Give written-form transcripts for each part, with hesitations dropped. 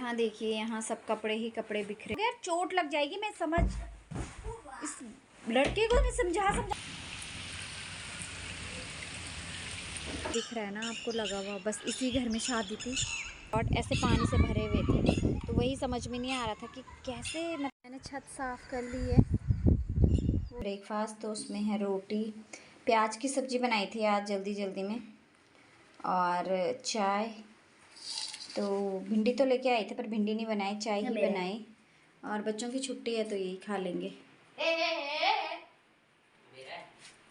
यहाँ देखिए, यहाँ सब कपड़े ही कपड़े बिखरे। यार चोट लग जाएगी। मैं समझ इस लड़के को नहीं समझा दिख रहा है ना आपको लगा हुआ, बस इसी घर में शादी थी और ऐसे पानी से भरे हुए थे, तो वही समझ में नहीं आ रहा था कि कैसे। मैंने छत साफ कर ली है। ब्रेकफास्ट तो उसमें है रोटी, प्याज की सब्ज़ी बनाई थी आज जल्दी जल्दी में, और चाय। तो भिंडी तो लेके आई थे पर भिंडी नहीं बनाई, चाय ही बनाई। और बच्चों की छुट्टी है तो यही खा लेंगे।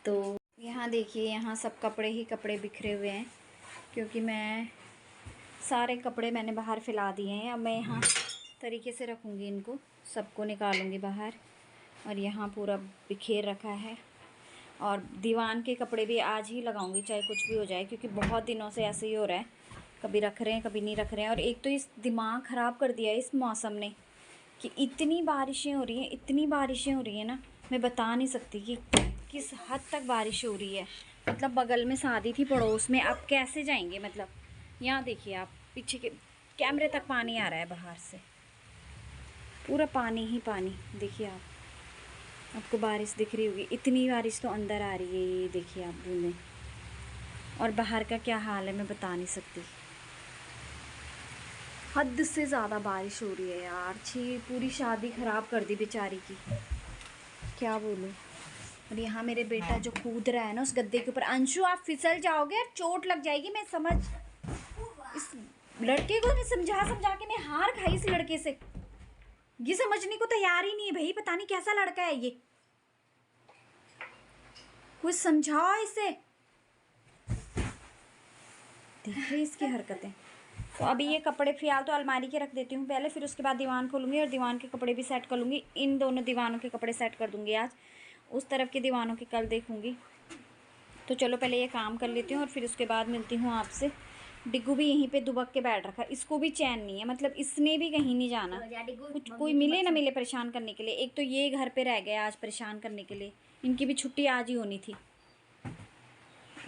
तो यहाँ देखिए, यहाँ सब कपड़े ही कपड़े बिखरे हुए हैं क्योंकि मैं सारे कपड़े मैंने बाहर फैला दिए हैं। अब मैं यहाँ तरीके से रखूँगी, इनको सबको निकालूँगी बाहर। और यहाँ पूरा बिखेर रखा है, और दीवान के कपड़े भी आज ही लगाऊंगी चाहे कुछ भी हो जाए, क्योंकि बहुत दिनों से ऐसे ही हो रहा है, कभी रख रहे हैं कभी नहीं रख रहे हैं। और एक तो इस दिमाग ख़राब कर दिया है इस मौसम ने कि इतनी बारिशें हो रही हैं, इतनी बारिशें हो रही हैं ना, मैं बता नहीं सकती कि किस हद तक बारिश हो रही है। मतलब बगल में शादी थी पड़ोस में, अब कैसे जाएंगे। मतलब यहाँ देखिए आप, पीछे के कैमरे तक पानी आ रहा है बाहर से, पूरा पानी ही पानी। देखिए आपको बारिश दिख रही होगी, इतनी बारिश तो अंदर आ रही है। ये देखिए आप बूंदें, और बाहर का क्या हाल है मैं बता नहीं सकती। हद से ज़्यादा बारिश हो रही है यार। छी, पूरी शादी ख़राब कर दी बेचारी की, क्या बोलूँ। और यहाँ मेरे बेटा जो कूद रहा है ना उस गद्दे के ऊपर। अंशु आप फिसल जाओगे, यार चोट लग जाएगी। मैं समझ इस लड़के को नहीं समझा के मैं हार खाई इस लड़के से। ये समझने को तैयार ही नहीं है भाई, पता नहीं कैसा लड़का है ये। कुछ समझाओ इसे। देख रही इसकी हरकतें। तो अभी ये कपड़े फिलहाल तो अलमारी के रख देती हूँ पहले, फिर उसके बाद दीवान खोलूँगी और दीवान के कपड़े भी सेट कर लूँगी। इन दोनों दीवानों के कपड़े सेट कर दूँगी आज, उस तरफ के दीवानों के कल देखूँगी। तो चलो पहले ये काम कर लेती हूँ और फिर उसके बाद मिलती हूँ आपसे। डिग्गू भी यहीं पे दुबक के बैठ रखा, इसको भी चैन नहीं है, मतलब इसने भी कहीं नहीं जाना। कुछ कोई मिले ना मिले परेशान करने के लिए। एक तो ये घर पे रह गया आज परेशान करने के लिए, इनकी भी छुट्टी आज ही होनी थी।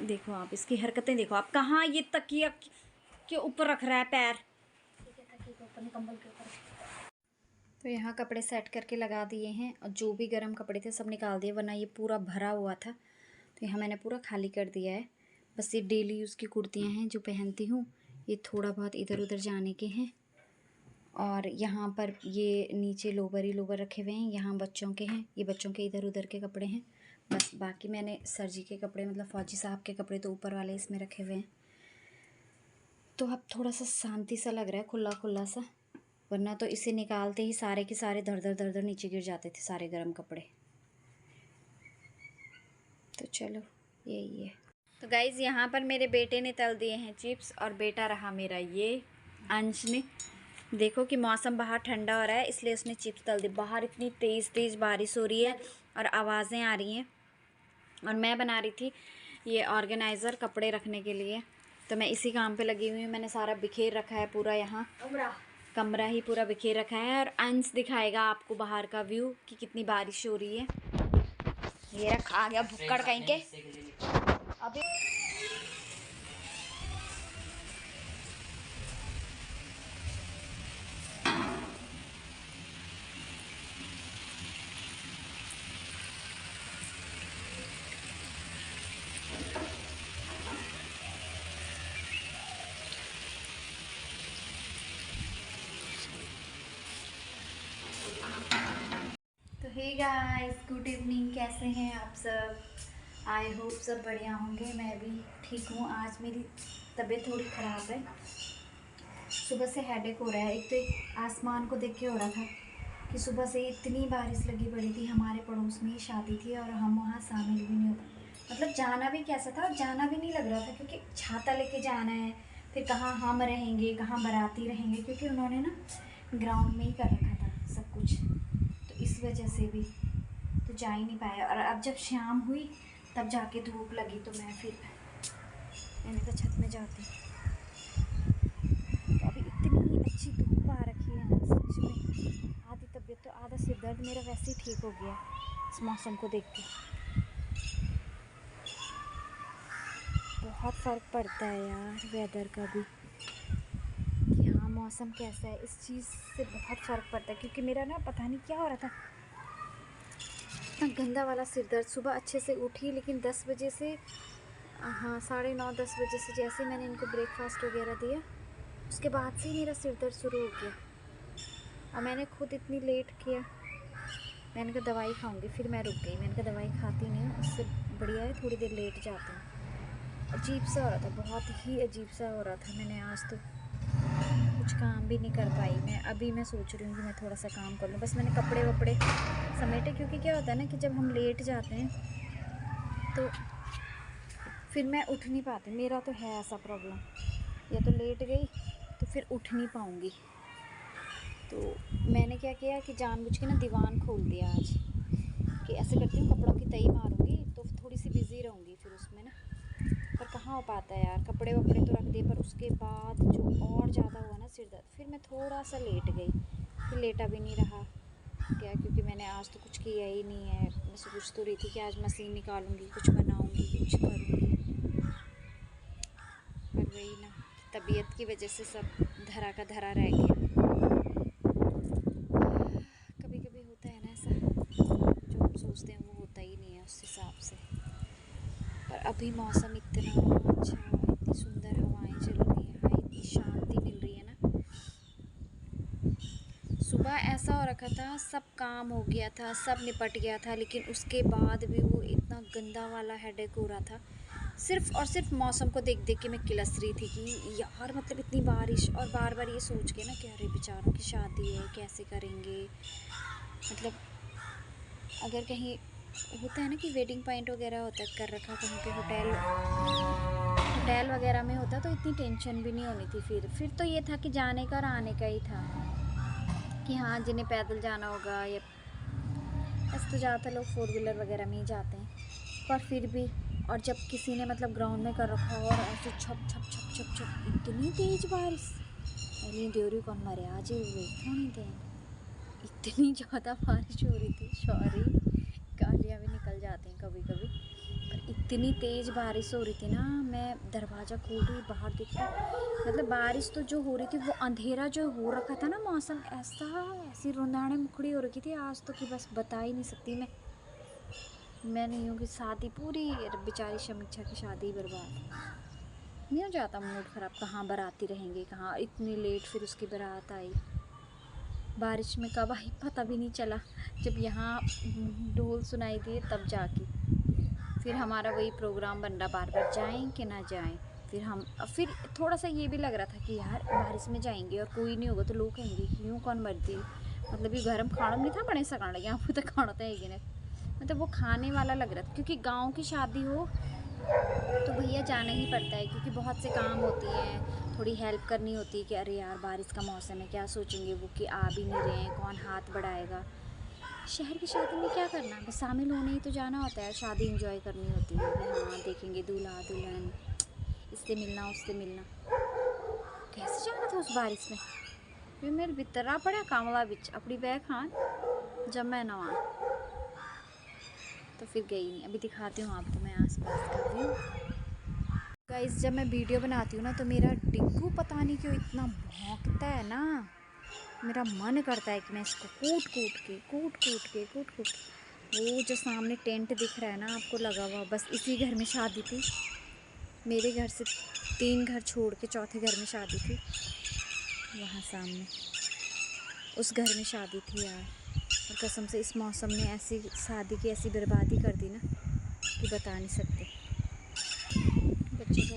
देखो आप इसकी हरकतें देखो आप। कहाँ ये तकिया के ऊपर रख रहा है पैर, कंबल के ऊपर। तो यहाँ कपड़े सेट करके लगा दिए हैं, और जो भी गर्म कपड़े थे सब निकाल दिए, वरना ये पूरा भरा हुआ था। तो यहाँ मैंने पूरा खाली कर दिया है। बस ये डेली यूज़ की कुर्तियाँ हैं जो पहनती हूँ, ये थोड़ा बहुत इधर उधर जाने के हैं। और यहाँ पर ये नीचे लोवर ही लोवर रखे हुए हैं, यहाँ बच्चों के हैं, ये बच्चों के इधर उधर के कपड़े हैं। बस बाकी मैंने सर जी के कपड़े, मतलब फौजी साहब के कपड़े तो ऊपर वाले इसमें रखे हुए हैं। तो अब थोड़ा सा शांति सा लग रहा है, खुला खुला सा, वरना तो इसे निकालते ही सारे के सारे धड़ धड़ धड़ धड़ नीचे गिर जाते थे सारे गर्म कपड़े। तो चलो यही है। तो गाइज़ यहाँ पर मेरे बेटे ने तल दिए हैं चिप्स, और बेटा रहा मेरा ये अंश ने। देखो कि मौसम बाहर ठंडा हो रहा है इसलिए उसने चिप्स तल दी। बाहर इतनी तेज़ तेज़ बारिश हो रही है और आवाज़ें आ रही हैं, और मैं बना रही थी ये ऑर्गेनाइज़र कपड़े रखने के लिए, तो मैं इसी काम पे लगी हुई हूँ। मैंने सारा बिखेर रखा है पूरा, यहाँ कमरा ही पूरा बिखेर रखा है। और अंश दिखाएगा आपको बाहर का व्यू कि कितनी बारिश हो रही है। ये रखा आ गया भुक्कड़ कहीं के अभी। तो हे गाइस, गुड इवनिंग, कैसे हैं आप सब। आई होप सब बढ़िया होंगे। मैं भी ठीक हूँ। आज मेरी तबीयत थोड़ी ख़राब है, सुबह से हेडेक हो रहा है। एक तो आसमान को देख के हो रहा था कि सुबह से इतनी बारिश लगी पड़ी थी। हमारे पड़ोस में ही शादी थी और हम वहाँ शामिल भी नहीं हो पाए। मतलब जाना भी कैसा था, और जाना भी नहीं लग रहा था क्योंकि छाता लेके जाना है, फिर कहाँ हम रहेंगे कहाँ बाराती रहेंगे, क्योंकि उन्होंने ना ग्राउंड में ही कर रखा था सब कुछ, तो इस वजह से भी तो जा ही नहीं पाया। और अब जब शाम हुई तब जाके धूप लगी, तो मैंने तो छत में जाती। तो अभी इतनी अच्छी धूप आ रखी है ना, सच में आधी तबीयत तो आधा सिर दर्द मेरा वैसे ही ठीक हो गया इस मौसम को देख के। बहुत फ़र्क पड़ता है यार वेदर का भी, कि हाँ मौसम कैसा है, इस चीज़ से बहुत फ़र्क पड़ता है। क्योंकि मेरा ना पता नहीं क्या हो रहा था, इतना गंदा वाला सिर दर्द। सुबह अच्छे से उठी, लेकिन 10 बजे से, हाँ 9:30-10 बजे से जैसे मैंने इनको ब्रेकफास्ट वगैरह दिया, उसके बाद से ही मेरा सिर दर्द शुरू हो गया। और मैंने खुद इतनी लेट किया, मैंने कहा दवाई खाऊंगी, फिर मैं रुक गई। मैंने कहा दवाई खाती नहीं हूँ, उससे बढ़िया है थोड़ी देर लेट जाती हूँ। अजीब सा हो रहा था, बहुत ही अजीब सा हो रहा था। मैंने आज तो कुछ काम भी नहीं कर पाई। अभी मैं सोच रही हूँ कि मैं थोड़ा सा काम कर लूँ। बस मैंने कपड़े वपड़े समेटे, क्योंकि क्या होता है ना कि जब हम लेट जाते हैं तो फिर मैं उठ नहीं पाती। मेरा तो है ऐसा प्रॉब्लम, या तो लेट गई तो फिर उठ नहीं पाऊँगी। तो मैंने क्या किया कि जानबूझ के ना दीवान खोल दिया आज, कि ऐसे करती हूँ कपड़ों की तई मारूंगी तो थोड़ी सी बिज़ी रहूँगी फिर उसमें ना। पर कहाँ हो पाता है यार, कपड़े वपड़े तो रख दिए, पर उसके बाद जो और ज़्यादा हुआ ना सिर दर्द, फिर मैं थोड़ा सा लेट गई, फिर लेटा भी नहीं रहा क्या, क्योंकि मैंने आज तो कुछ किया ही नहीं है। मैं सोच तो रही थी कि आज मशीन निकालूंगी, कुछ बनाऊंगी, कुछ करूँगी, पर वही ना, तबीयत की वजह से सब धरा का धरा रह गया। कभी कभी होता है ना ऐसा, जो हम सोचते हैं वो होता ही नहीं है उस हिसाब से। पर अभी मौसम इतना अच्छा, इतनी सुंदर हवाएं चल रही हैं, हाय इतनी शांति मिल रही है ना। सुबह ऐसा हो रखा था, सब काम हो गया था, सब निपट गया था, लेकिन उसके बाद भी वो इतना गंदा वाला हेडेक हो रहा था। सिर्फ़ और सिर्फ मौसम को देख देख के मैं किलस रही थी कि यार मतलब इतनी बारिश, और बार बार ये सोच के ना कि अरे बेचारों की शादी है, कैसे करेंगे। मतलब अगर कहीं होता है ना कि वेडिंग पॉइंट वगैरह होता है कर रखा कहीं पे, होटल वगैरह में होता तो इतनी टेंशन भी नहीं होनी थी। फिर तो ये था कि जाने का और आने का ही था, कि हाँ जिन्हें पैदल जाना होगा, या ऐसे तो ज़्यादातर लोग 4 व्हीलर वगैरह में ही जाते हैं, पर फिर भी। और जब किसी ने मतलब ग्राउंड में कर रखा हो और ऐसे छप छप छप छप छप इतनी तेज़ बारिश, अरे देवरी कौन मरे आज हुए थोड़ी देर, इतनी ज़्यादा बारिश हो रही थी। सॉरी, गालियाँ भी निकल जाती हैं कभी कभी, पर इतनी तेज़ बारिश हो रही थी ना। मैं दरवाज़ा खोल रही, बाहर देख रही, मतलब बारिश तो जो हो रही थी, वो अंधेरा जो हो रखा था ना, मौसम ऐसी रुंधाने मुखड़ी हो रखी थी आज तो, कि बस बता ही नहीं सकती मैं नहीं हूँ कि शादी पूरी बेचारी समीक्षा की शादी बर्बाद। नहीं हो जाता मूड ख़राब, कहाँ बाराती रहेंगे, कहाँ इतनी लेट फिर उसकी बारात आई, बारिश में कब आई पता भी नहीं चला। जब यहाँ ढोल सुनाई दिए तब जाके फिर हमारा वही प्रोग्राम बन रहा, बार बार जाएं कि ना जाएं। फिर थोड़ा सा ये भी लग रहा था कि यार बारिश में जाएंगे और कोई नहीं होगा तो लोग कहेंगे कि यूँ कौन मरती, मतलब ये गर्म खाना नहीं था बड़े सकाण लगे, आपको तो खाना था ही, मतलब वो खाने वाला लग रहा था। क्योंकि गांव की शादी हो तो भैया जाना ही पड़ता है, क्योंकि बहुत से काम होती हैं, थोड़ी हेल्प करनी होती है कि अरे यार बारिश का मौसम है, क्या सोचेंगे वो कि आ भी नहीं रहे हैं, कौन हाथ बढ़ाएगा। शहर की शादी में क्या करना, बस शामिल होने ही तो जाना होता है, शादी एंजॉय करनी होती है कि हाँ देखेंगे दूल्हा दुल्हन, इससे मिलना उससे मिलना। कैसे जाना था उस बारिश में, फिर मेरे बितरा पड़ा कामला बिच अपनी बैग खान, जब मैं नवा तो फिर गई नहीं। अभी दिखाती हूँ आपको मैं आस पास का व्यू। गाइस जब मैं वीडियो बनाती हूँ ना तो मेरा डिग्गू पता नहीं क्यों इतना भौंकता है ना, मेरा मन करता है कि मैं इसको कूट कूट। वो जो सामने टेंट दिख रहा है ना आपको लगा हुआ, बस इसी घर में शादी थी। मेरे घर से 3 घर छोड़ के चौथे घर में शादी थी, वहाँ सामने उस घर में शादी थी यार। और कसम से इस मौसम में ऐसी शादी की ऐसी बर्बादी कर दी ना कि बता नहीं सकते। बच्चों को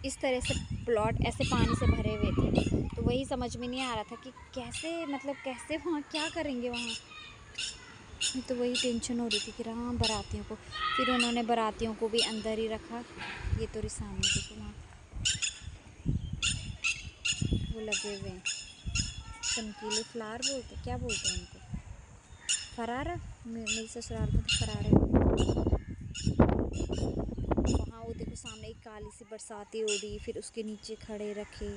इस तरह से प्लॉट ऐसे पानी से भरे हुए थे, तो वही समझ में नहीं आ रहा था कि कैसे, मतलब कैसे वहाँ क्या करेंगे वहाँ। तो वही टेंशन हो रही थी कि हाँ बारातियों को, फिर उन्होंने बारातियों को भी अंदर ही रखा। ये तो सामने देखो वहाँ वो लगे हुए हैं, चमकीले फ्लावर बोलते क्या बोलते हैं उनको, फरारा, मेरी ससुराल में तो फरारे बोलते। वहाँ वो देखो सामने एक काली सी बरसाती ओढ़ी, फिर उसके नीचे खड़े रखे,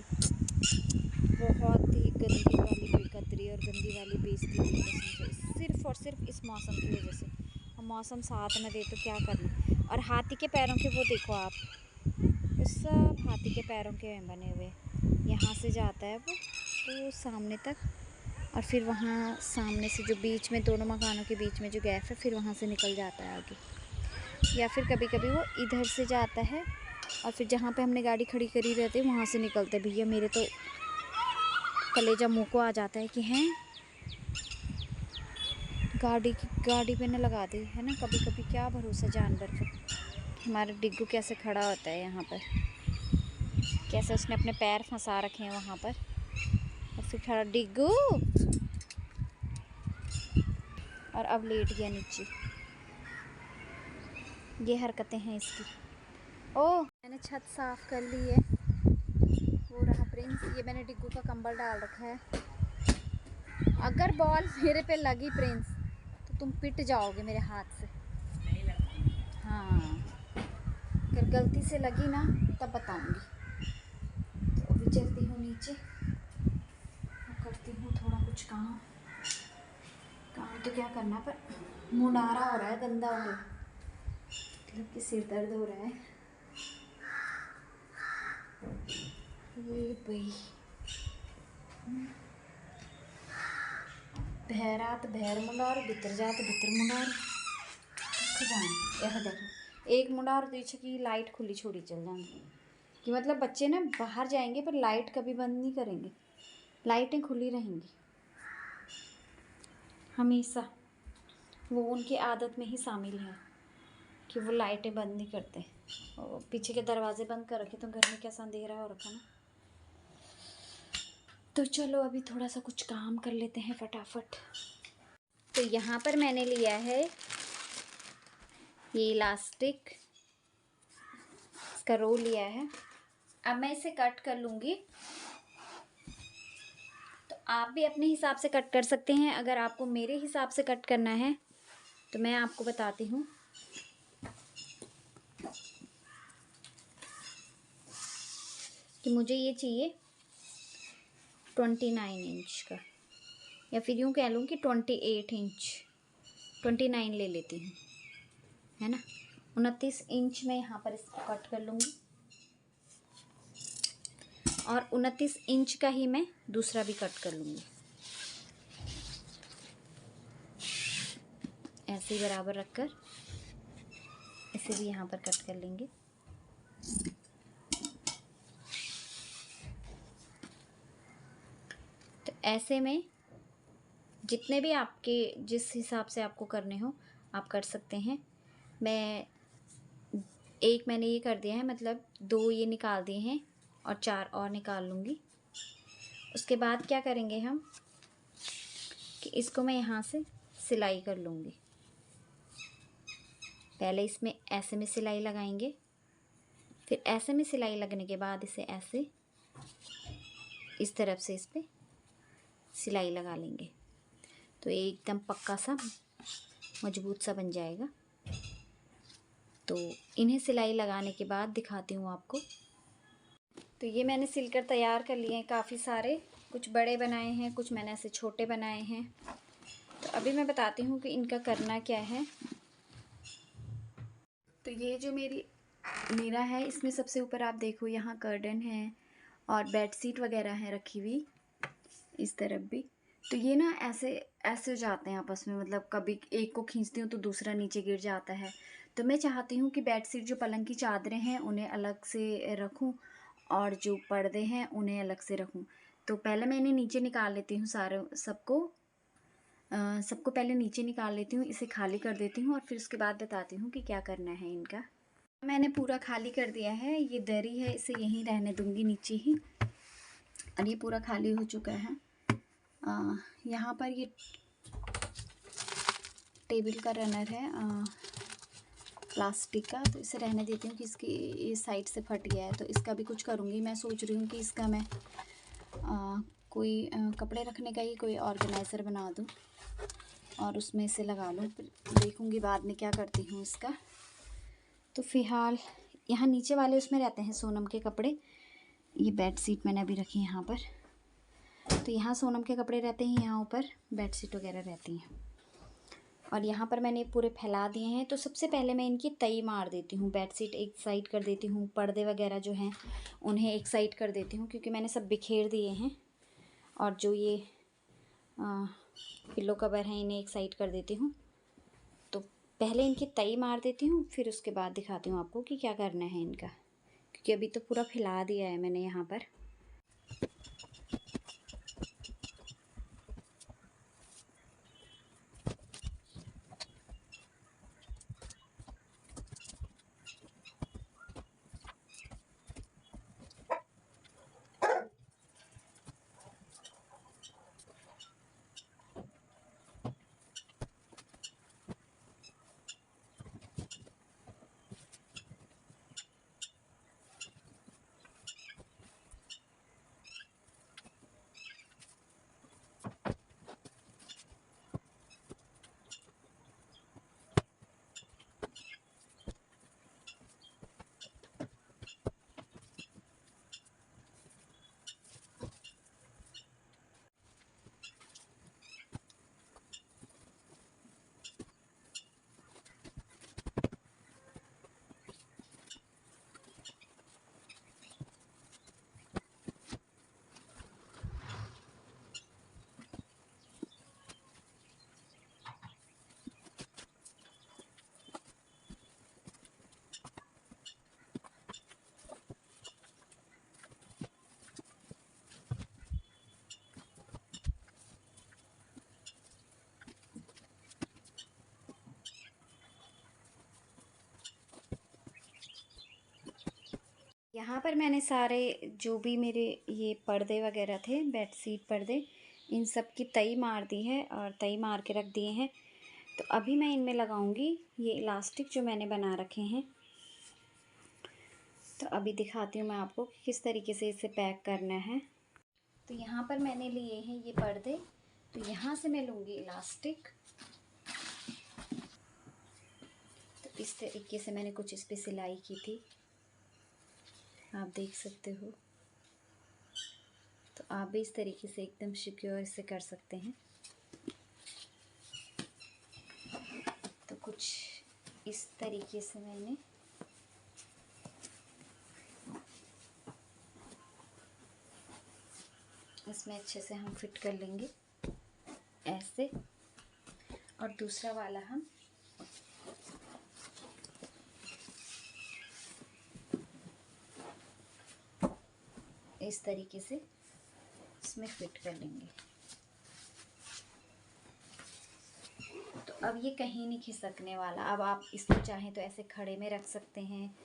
बहुत ही गंदी वाली बेकदरी और गंदी वाली बेइज्जती हुई कसम से, सिर्फ़ और सिर्फ इस मौसम की वजह से। और मौसम साथ न दे तो क्या करना। और हाथी के पैरों के वो देखो आप, ये सब हाथी के पैरों के बने हुए, यहाँ से जाता है वो वो सामने तक, और फिर वहाँ सामने से जो बीच में दोनों मकानों के बीच में जो गैप है फिर वहाँ से निकल जाता है आगे, या फिर कभी कभी वो इधर से जाता है और फिर जहाँ पे हमने गाड़ी खड़ी करी रहती है वहाँ से निकलते। भैया मेरे तो कलेजा मुँह को आ जाता है कि हैं गाड़ी पे न लगा दी है ना। कभी कभी क्या भरोसा जानवर का। हमारा डिग्गू कैसे खड़ा होता है यहाँ पर, कैसे उसने अपने पैर फंसा रखे हैं वहाँ पर और फिर खड़ा डिग्गू, और अब लेट गया नीचे। ये हरकतें हैं इसकी। ओह मैंने छत साफ़ कर ली है। वो रहा प्रिंस, ये मैंने डिग्गू का कंबल डाल रखा है। अगर बॉल मेरे पे लगी प्रिंस तो तुम पिट जाओगे मेरे हाथ से। हाँ अगर गलती से लगी ना तब बताऊंगी। तो अभी चलती हूँ नीचे, करती हूँ थोड़ा कुछ काम तो क्या करना, पर मुंडारा हो रहा है गंदा वाला, मतलब कि सिर दर्द हो रहा है। ये भाई बहरात बहर मुंडार, भीतर जात भीतर मुंडार। यह देखो एक मुंडार पीछे की लाइट खुली छोड़ी चल जाएंगी कि मतलब बच्चे ना बाहर जाएंगे पर लाइट कभी बंद नहीं करेंगे, लाइटें खुली रहेंगी हमेशा। वो उनकी आदत में ही शामिल है कि वो लाइटें बंद नहीं करते। और पीछे के दरवाजे बंद कर रखे तो घर में कैसा अंधेरा हो रखा ना। तो चलो अभी थोड़ा सा कुछ काम कर लेते हैं फटाफट। तो यहाँ पर मैंने लिया है ये इलास्टिक, इसका रोल लिया है। अब मैं इसे कट कर लूँगी। तो आप भी अपने हिसाब से कट कर सकते हैं। अगर आपको मेरे हिसाब से कट करना है तो मैं आपको बताती हूँ। कि मुझे ये चाहिए 29 इंच का, या फिर यूँ कह लूँ कि 28 इंच, 29 ले लेती हूँ, है ना। 29 इंच में यहाँ पर इसको कट कर लूँगी और 29 इंच का ही मैं दूसरा भी कट कर लूँगी। ऐसे ही बराबर रखकर इसे भी यहाँ पर कट कर लेंगे। तो ऐसे में जितने भी आपके जिस हिसाब से आपको करने हो आप कर सकते हैं। मैंने ये कर दिया है, मतलब 2 ये निकाल दिए हैं और 4 और निकाल लूँगी। उसके बाद क्या करेंगे हम कि इसको मैं यहाँ से सिलाई कर लूँगी। पहले इसमें ऐसे में सिलाई लगाएंगे, फिर ऐसे में सिलाई लगने के बाद इसे ऐसे इस तरफ से इस पर सिलाई लगा लेंगे तो एकदम पक्का सा मजबूत सा बन जाएगा। तो इन्हें सिलाई लगाने के बाद दिखाती हूँ आपको। तो ये मैंने सिलकर तैयार कर लिए हैं काफ़ी सारे, कुछ बड़े बनाए हैं, कुछ मैंने ऐसे छोटे बनाए हैं। तो अभी मैं बताती हूँ कि इनका करना क्या है। तो ये जो मेरा है, इसमें सबसे ऊपर आप देखो यहाँ कर्टन है और बेडशीट वगैरह है रखी हुई, इस तरफ भी। तो ये ना ऐसे ऐसे हो जाते हैं आपस में, मतलब कभी एक को खींचती हूँ तो दूसरा नीचे गिर जाता है। तो मैं चाहती हूँ कि बेडशीट जो पलंग की चादरें हैं उन्हें अलग से रखूँ और जो पर्दे हैं उन्हें अलग से रखूँ। तो पहले मैं इन्हें नीचे निकाल लेती हूँ सबको पहले नीचे निकाल लेती हूँ, इसे खाली कर देती हूँ और फिर उसके बाद बताती हूँ कि क्या करना है इनका। मैंने पूरा खाली कर दिया है, ये दरी है इसे यहीं रहने दूँगी नीचे ही, और ये पूरा खाली हो चुका है। यहाँ पर ये टेबल का रनर है प्लास्टिक का, तो इसे रहने देती हूँ कि इसकी इस साइड से फट गया है। तो इसका भी कुछ करूँगी। मैं सोच रही हूँ कि इसका मैं कोई कपड़े रखने का ही कोई ऑर्गेनाइज़र बना दूँ और उसमें इसे लगा लूँ। फिर देखूँगी बाद में क्या करती हूँ इसका। तो फ़िलहाल यहाँ नीचे वाले उसमें रहते हैं सोनम के कपड़े। ये बेडशीट मैंने अभी रखी है यहाँ पर, तो यहाँ सोनम के कपड़े रहते हैं, यहाँ ऊपर बेडशीट वगैरह रहती हैं। और यहाँ पर मैंने पूरे फैला दिए हैं। तो सबसे पहले मैं इनकी तई मार देती हूँ। बेडशीट एक साइड कर देती हूँ, पर्दे वगैरह जो हैं उन्हें एक साइड कर देती हूँ क्योंकि मैंने सब बिखेर दिए हैं। और जो ये पिल्लो कवर हैं इन्हें एक साइड कर देती हूँ। तो पहले इनकी तई मार देती हूँ, फिर उसके बाद दिखाती हूँ आपको कि क्या करना है इनका, क्योंकि अभी तो पूरा फैला दिया है मैंने यहाँ पर। यहाँ पर मैंने सारे जो भी मेरे ये पर्दे वगैरह थे, बेडशीट पर्दे, इन सब की तई मार दी है और तई मार के रख दिए हैं। तो अभी मैं इनमें लगाऊंगी ये इलास्टिक जो मैंने बना रखे हैं। तो अभी दिखाती हूँ मैं आपको कि किस तरीके से इसे पैक करना है। तो यहाँ पर मैंने लिए हैं ये पर्दे, तो यहाँ से मैं लूँगी इलास्टिक। तो इस तरीके से मैंने कुछ इस पर सिलाई की थी, आप देख सकते हो। तो आप भी इस तरीके से एकदम सिक्योर इसे कर सकते हैं। तो कुछ इस तरीके से मैंने इसमें अच्छे से हम फिट कर लेंगे ऐसे, और दूसरा वाला हम इस तरीके से इसमें फिट कर लेंगे। तो अब ये कहीं नहीं खिसकने वाला। अब आप इसको चाहे तो ऐसे खड़े में रख सकते हैं,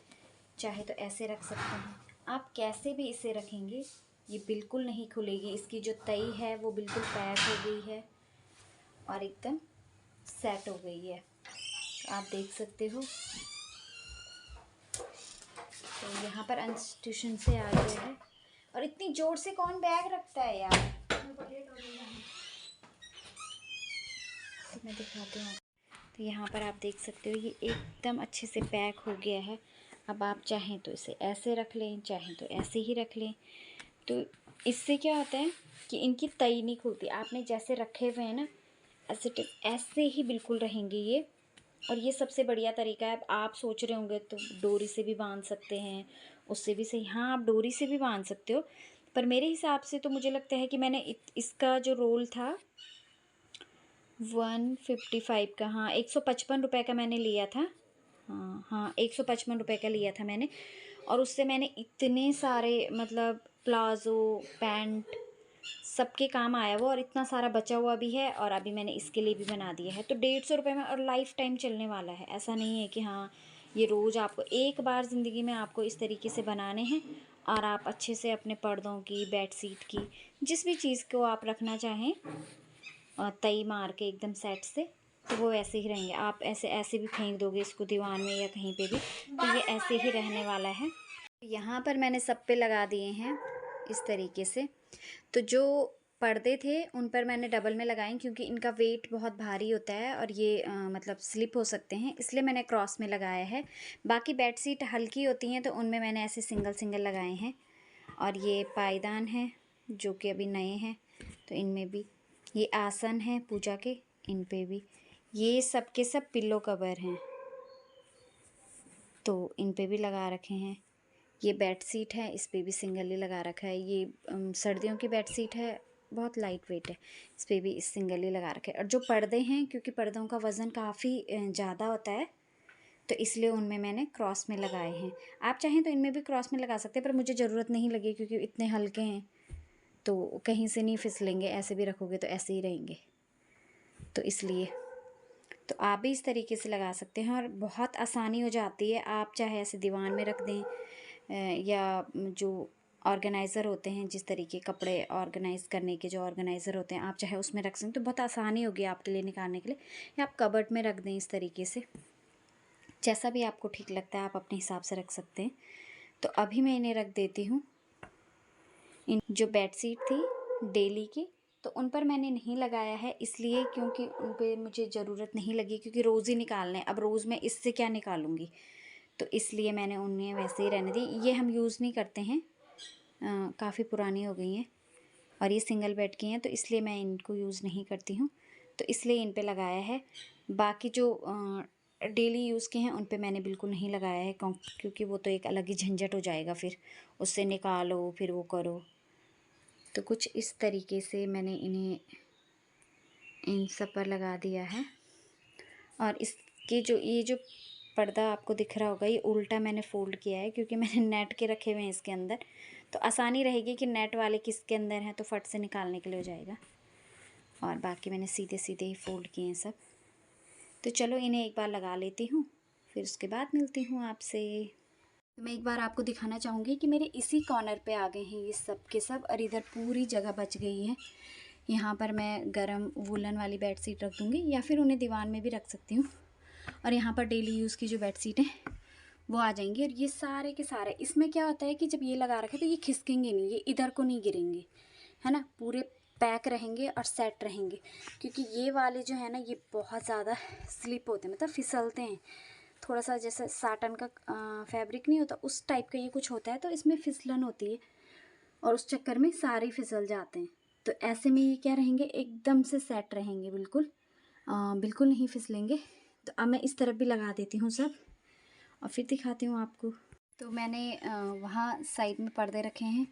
चाहे तो ऐसे रख सकते हैं। आप कैसे भी इसे रखेंगे ये बिल्कुल नहीं खुलेगी। इसकी जो तई है वो बिल्कुल पैक हो गई है और एकदम सेट हो गई है, तो आप देख सकते हो। तो यहाँ पर अंश ट्यूशन से आ गया है, और इतनी जोर से कौन बैग रखता है यार। तो मैं दिखाती हूँ। तो यहाँ पर आप देख सकते हो ये एकदम अच्छे से पैक हो गया है। अब आप चाहें तो इसे ऐसे रख लें, चाहें तो ऐसे ही रख लें। तो इससे क्या होता है कि इनकी तई नहीं खुलती। आपने जैसे रखे हुए हैं ना, ऐसे ही बिल्कुल रहेंगे ये। और ये सबसे बढ़िया तरीका है। अब आप सोच रहे होंगे तो डोरी से भी बांध सकते हैं, उससे भी सही। हाँ, आप डोरी से भी बांध सकते हो, पर मेरे हिसाब से तो मुझे लगता है कि मैंने इसका जो रोल था 155 का, हाँ 155 रुपये का मैंने लिया था। हाँ 155 रुपये का लिया था मैंने। और उससे मैंने इतने सारे मतलब प्लाज़ो, पैंट, सबके काम आया वो, और इतना सारा बचा हुआ भी है। और अभी मैंने इसके लिए भी बना दिया है। तो 150 रुपये में, और लाइफ टाइम चलने वाला है। ऐसा नहीं है कि हाँ ये रोज़ आपको, एक बार ज़िंदगी में आपको इस तरीके से बनाने हैं, और आप अच्छे से अपने पर्दों की, बेडशीट की, जिस भी चीज़ को आप रखना चाहें तई मार के एकदम सेट से, तो वो ऐसे ही रहेंगे। आप ऐसे ऐसे भी फेंक दोगे इसको दीवार में या कहीं पे भी, तो ये ऐसे ही रहने वाला है। यहाँ पर मैंने सब पे लगा दिए हैं इस तरीके से। तो जो पर्दे थे उन पर मैंने डबल में लगाए, क्योंकि इनका वेट बहुत भारी होता है और ये मतलब स्लिप हो सकते हैं, इसलिए मैंने क्रॉस में लगाया है। बाकी बेडशीट हल्की होती हैं तो उनमें मैंने ऐसे सिंगल सिंगल लगाए हैं। और ये पायदान है जो कि अभी नए हैं, तो इनमें भी ये आसन है पूजा के, इन पे भी ये सब के सब पिल्लो कवर हैं, तो इन पे भी लगा रखे हैं। ये बेडशीट है, इस पे भी सिंगल ही लगा रखा है। ये सर्दियों की बेडशीट है, बहुत लाइट वेट है। इस पर भी इस सिंगल ही लगा रखे। और जो पर्दे हैं, क्योंकि पर्दों का वज़न काफ़ी ज़्यादा होता है, तो इसलिए उनमें मैंने क्रॉस में लगाए हैं। आप चाहें तो इनमें भी क्रॉस में लगा सकते हैं, पर मुझे ज़रूरत नहीं लगी क्योंकि इतने हल्के हैं तो कहीं से नहीं फिसलेंगे। ऐसे भी रखोगे तो ऐसे ही रहेंगे, तो इसलिए तो आप भी इस तरीके से लगा सकते हैं और बहुत आसानी हो जाती है। आप चाहे ऐसे दीवान में रख दें या जो ऑर्गेनाइज़र होते हैं, जिस तरीके कपड़े ऑर्गेनाइज़ करने के जो ऑर्गेनाइज़र होते हैं, आप चाहे उसमें रख सकते हैं, तो बहुत आसानी होगी आपके लिए निकालने के लिए। या आप कबर्ड में रख दें इस तरीके से, जैसा भी आपको ठीक लगता है आप अपने हिसाब से रख सकते हैं। तो अभी मैं इन्हें रख देती हूँ। इन जो बेडशीट थी डेली की, तो उन पर मैंने नहीं लगाया है इसलिए क्योंकि उन पर मुझे ज़रूरत नहीं लगी, क्योंकि रोज़ ही निकालने, अब रोज़ मैं इससे क्या निकालूंगी, तो इसलिए मैंने उन्हें वैसे ही रहने दी। ये हम यूज़ नहीं करते हैं, काफ़ी पुरानी हो गई हैं और ये सिंगल बेड की हैं, तो इसलिए मैं इनको यूज़ नहीं करती हूँ, तो इसलिए इन पे लगाया है। बाकी जो डेली यूज़ के हैं उन पे मैंने बिल्कुल नहीं लगाया है, क्योंकि वो तो एक अलग ही झंझट हो जाएगा, फिर उससे निकालो फिर वो करो। तो कुछ इस तरीके से मैंने इन्हें इन सब पर लगा दिया है। और इसके जो ये जो पर्दा आपको दिख रहा होगा, ये उल्टा मैंने फ़ोल्ड किया है क्योंकि मैंने नेट के रखे हुए हैं इसके अंदर, तो आसानी रहेगी कि नेट वाले किसके अंदर हैं तो फट से निकालने के लिए हो जाएगा। और बाकी मैंने सीधे सीधे ही फ़ोल्ड किए हैं सब। तो चलो इन्हें एक बार लगा लेती हूँ, फिर उसके बाद मिलती हूँ आपसे। तो मैं एक बार आपको दिखाना चाहूँगी कि मेरे इसी कॉर्नर पे आ गए हैं ये सब के सब, और इधर पूरी जगह बच गई है। यहाँ पर मैं गरम वुलन वाली बेडशीट रख दूँगी, या फिर उन्हें दीवान में भी रख सकती हूँ। और यहाँ पर डेली यूज़ की जो बेडशीट है वो आ जाएंगी। और ये सारे के सारे, इसमें क्या होता है कि जब ये लगा रखे तो ये खिसकेंगे नहीं, ये इधर को नहीं गिरेंगे, है ना, पूरे पैक रहेंगे और सेट रहेंगे। क्योंकि ये वाले जो है ना, ये बहुत ज़्यादा स्लिप होते हैं, मतलब फिसलते हैं थोड़ा सा, जैसे साटन का फैब्रिक नहीं होता उस टाइप का ये कुछ होता है, तो इसमें फिसलन होती है और उस चक्कर में सारे फिसल जाते हैं। तो ऐसे में ये क्या रहेंगे, एकदम से सेट रहेंगे, बिल्कुल बिल्कुल नहीं फिसलेंगे। तो अब मैं इस तरफ भी लगा देती हूँ सब और फिर दिखाती हूँ आपको। तो मैंने वहाँ साइड में पर्दे रखे हैं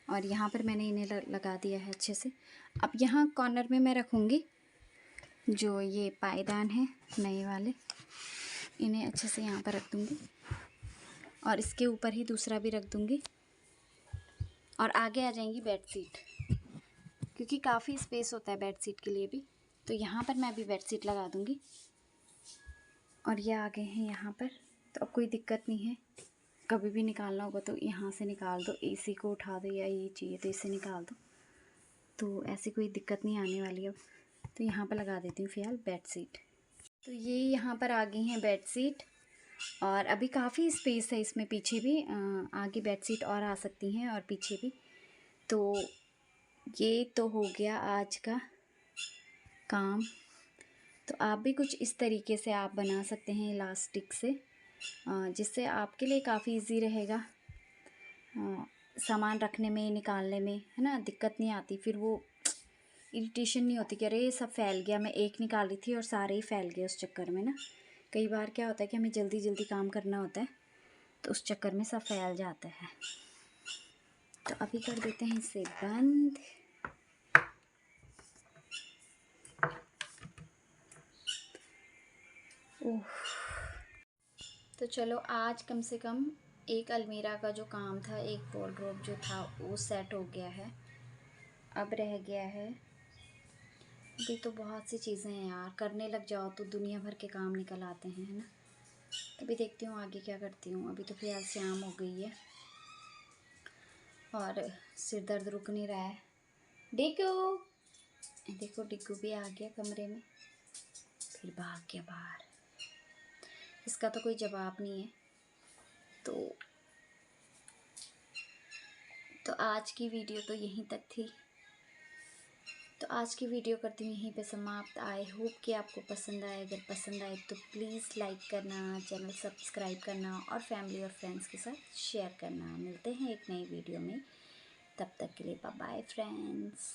और यहाँ पर मैंने इन्हें लगा दिया है अच्छे से। अब यहाँ कॉर्नर में मैं रखूँगी जो ये पायदान है नए वाले, इन्हें अच्छे से यहाँ पर रख दूँगी और इसके ऊपर ही दूसरा भी रख दूँगी। और आगे आ जाएंगी बेडशीट, क्योंकि काफ़ी स्पेस होता है बेडशीट के लिए भी, तो यहाँ पर मैं अभी बेडशीट लगा दूँगी। और ये आ गए हैं यहाँ पर, तो अब कोई दिक्कत नहीं है, कभी भी निकालना होगा तो यहाँ से निकाल दो, इसी को उठा दो, या ये चाहिए तो इससे निकाल दो, तो ऐसी कोई दिक्कत नहीं आने वाली। अब तो यहाँ पर लगा देती हूँ फ़िलहाल बेडशीट। तो ये यहाँ पर आ गई हैं बेडशीट, और अभी काफ़ी स्पेस है इसमें, पीछे भी आगे बेडशीट और आ सकती हैं और पीछे भी। तो ये तो हो गया आज का काम। तो आप भी कुछ इस तरीके से आप बना सकते हैं इलास्टिक से, जिससे आपके लिए काफ़ी इजी रहेगा सामान रखने में, निकालने में, है ना, दिक्कत नहीं आती। फिर वो इरिटेशन नहीं होती कि अरे सब फैल गया, मैं एक निकाल रही थी और सारे ही फैल गए उस चक्कर में ना। कई बार क्या होता है कि हमें जल्दी जल्दी काम करना होता है, तो उस चक्कर में सब फैल जाता है। तो अभी कर देते हैं इसे बंद। ओह, तो चलो आज कम से कम एक अलमीरा का जो काम था, एक वॉर्डरोब जो था, वो सेट हो गया है। अब रह गया है, अभी तो बहुत सी चीज़ें हैं यार, करने लग जाओ तो दुनिया भर के काम निकल आते हैं, है ना। अभी देखती हूँ आगे क्या करती हूँ। अभी तो फिलहाल शाम हो गई है और सिर दर्द रुक नहीं रहा है। डिग्गू, देखो डिग्गू भी आ गया कमरे में, फिर भाग गया बाहर, इसका तो कोई जवाब नहीं है। तो आज की वीडियो तो यहीं तक थी। तो आज की वीडियो करती हूँ यहीं पे समाप्त। आई होप कि आपको पसंद आए। अगर पसंद आए तो प्लीज़ लाइक करना, चैनल सब्सक्राइब करना और फैमिली और फ्रेंड्स के साथ शेयर करना। मिलते हैं एक नई वीडियो में, तब तक के लिए बाय बाय फ्रेंड्स।